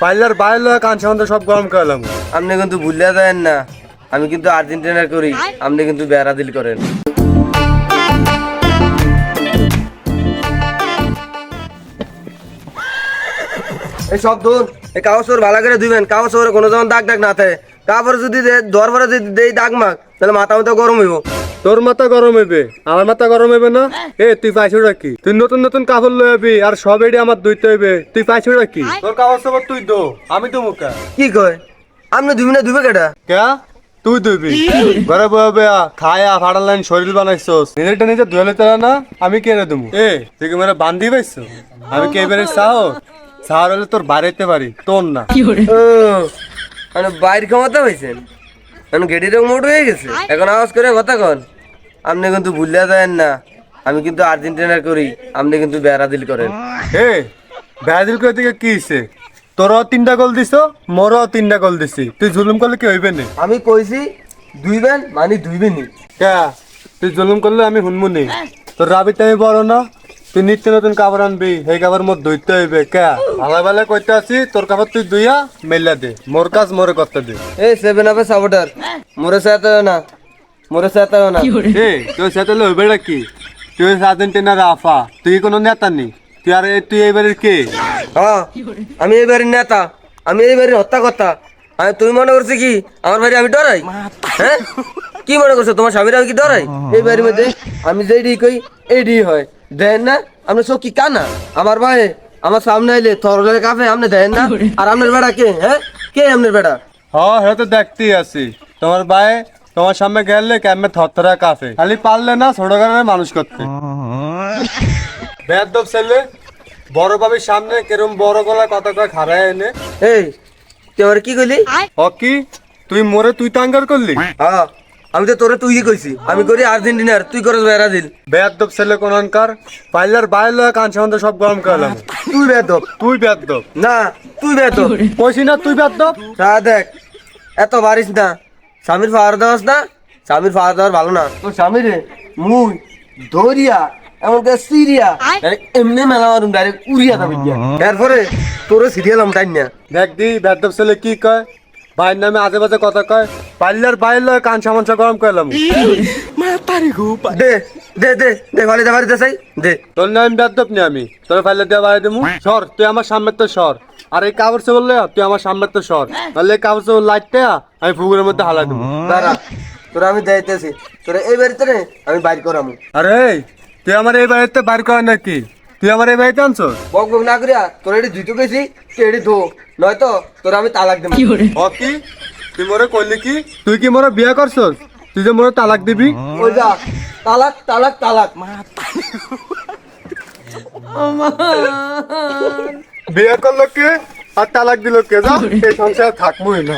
পাইলার বাইরে কান সামন্ত সব গরম করলাম। আপনি কিন্তু ভুলিয়া যাবেন না, আমি কিন্তু আর্জেন্টিনার করি, আপনি কিন্তু ব্রাজিল করেন। এই সব দূর এই কাগজ ভালো করে দিবেন, কাগজ কোনো যেমন দাগ দাগ না থাকে। তারপরে যদি দরবারে যদি দেই দাগ মাগ তাহলে মাথা মাথা গরম হইব। তোর মাথা গরম হইবে, আমার মাথা গরম হইবে না। তুই পাইছো কি? তুই নতুন নতুন কাপড় লই আবি আর সব এডি আমার ধুইতে হইবে। তুই পাইছো কি? তোর কাগজ সব তুই দো, আমি তো মুখা। কি কয় আপনি ধুবি না ধুবে কেটা? কে? তুই ধুবি? ঘরে বয়ে খায়া ফাড়ার লাইন শরীর বানাইছস, নিজেরটা নিজে ধুয়ে লইতে না। আমি কেনে দেবো? তুই কি মেরে বান্ধি পাইছো? আমি কে এবারে চাও চাওয়ার হলে তোর বাড়াইতে পারি, তোর না। মানে বাইর ক্ষমতা হয়েছেন, এখন গেটির মোট হয়ে গেছে। এখন আওয়াজ করে কথা কন। আপনি কিন্তু ভুলিয়া যাবেন না, আমি কিন্তু আর্জেন্টিনার করি, আপনি কিন্তু ব্রাজিল করেন। ব্রাজিল করে দিকে কি হইছে? তোরও 3টা গোল দিছো, মোরও 3টা গোল দিছি। তুই জুলুম করলে কি হইবে না? আমি কইছি দুইবেন মানে দুইবেনই। কে? তুই জুলুম করলে আমি শুনবো নি? তোর রাবিতে আমি বড় না? তুই নিত্য নতুন কাপড় আনবি, সেই কাপড় মোর ধুইতে হইবে। কে? ভালো ভালো কইতে আছি, তোর কাপড় তুই ধুইয়া মেলা দে, মোর কাজ মোরে করতে দে। এই 7 সাপোর্টার মোরে সাথে না, মোরে সাথে না। তুই সাথে হইবে কি? তুই আর্জেন্টিনার আফা, তুই কোনো নেতা নি। তুই আর তুই এইবারের কে? হ্যাঁ আমি এই বাড়ির নেতা, আমি এই বাড়ির হত্যাকর্তা। আমি তুমি মনে করছি কি আমার বাড়ি আমি ডরাই? হ্যাঁ কি মনে করছো তোমার স্বামীর আমি কি ডরাই? এই বাড়ির মধ্যে আমি যেইডি কই এইডি হয়, দেন না? আপনি চোখ কি কানা? আমার ভাই আমার সামনে আইলে থরলের কাফে আপনি দেন না? আর আপনার বেড়া কে? হ্যাঁ কে আপনার বেড়া? হ্যাঁ তো দেখতেই আছি। তোমার ভাই তোমার সামনে গেলে কেমন থরথরা কাফে, খালি পারলে না ছোট কারণে মানুষ করতে। বেয়াদব ছেলে, বড় বাবির সামনে কেরম বড় গলা কথা কয় খারায় এনে। এই তুই আমার কি কইলি? হকি তুই মোরে তুই টাঙ্গার করলি? হ্যাঁ আমি তো তোরে তুই কইছি, আমি করি আর্জেন্টিনার, তুই করস ব্রাজিল। বেয়াদব ছেলে কোনকার, পাইলার বাইরে কান সামন্ত সব গরম করলাম। তুই বেদব। তুই বেয়াদব না তুই বেদব। কইছি না তুই বেয়াদব? দেখ এত বারিস না, স্বামীর ফাওয়ার দেওয়াস না, স্বামীর ফাওয়ার দেওয়ার ভালো না। তোর স্বামীর মুই ধরিয়া এমনকি সিরিয়া এমনি মেলা মারুম, ডাইরেক্ট উড়িয়া যাবে। এরপরে তোরে সিরিয়াল তাই না। দেখ দি বেয়াদব ছেলে কি কয়, ভাইয়ের নামে আজে বাজে কথা কয়। পাইলার বাইরে কান সামন্ত গরম করলাম। দে দে দে দে ভালো দে বাড়িতে চাই দে। তোর নাম বেয়াদব নি আমি, তোর ফাইলে দেওয়া বাইরে দেবো। সর, তুই আমার সামনে তো সর। আর এই কাপড় চে বললে তুই আমার সামনে তো সর, নাহলে এই কাপড় চে লাইটটা আমি ফুগুরের মধ্যে হালা দেবো। দাঁড়া তোরা আমি দেখাইতেছি, তোরা এই বাড়িতে রে আমি বাইর করামু। আরে তুই আমার এই বাড়িতে বাইর কর নাকি? তুই আমার এই বাড়িতে আনছো? বক বক না করিয়া তোরা এটি ধুইতে গেছি, তুই এটি ধো, নয়তো তোরা আমি তালাক দেবো। কি তুই মোরে কইলি কি? তুই কি মোরে বিয়ে করছস? তুই যে মোরে তালাক দিবি? ওই যা তালাক তালাক তালাক। বিয়ে করলো কে আর তালাক দিল কে? যা, এই সংসার থাকবোই না।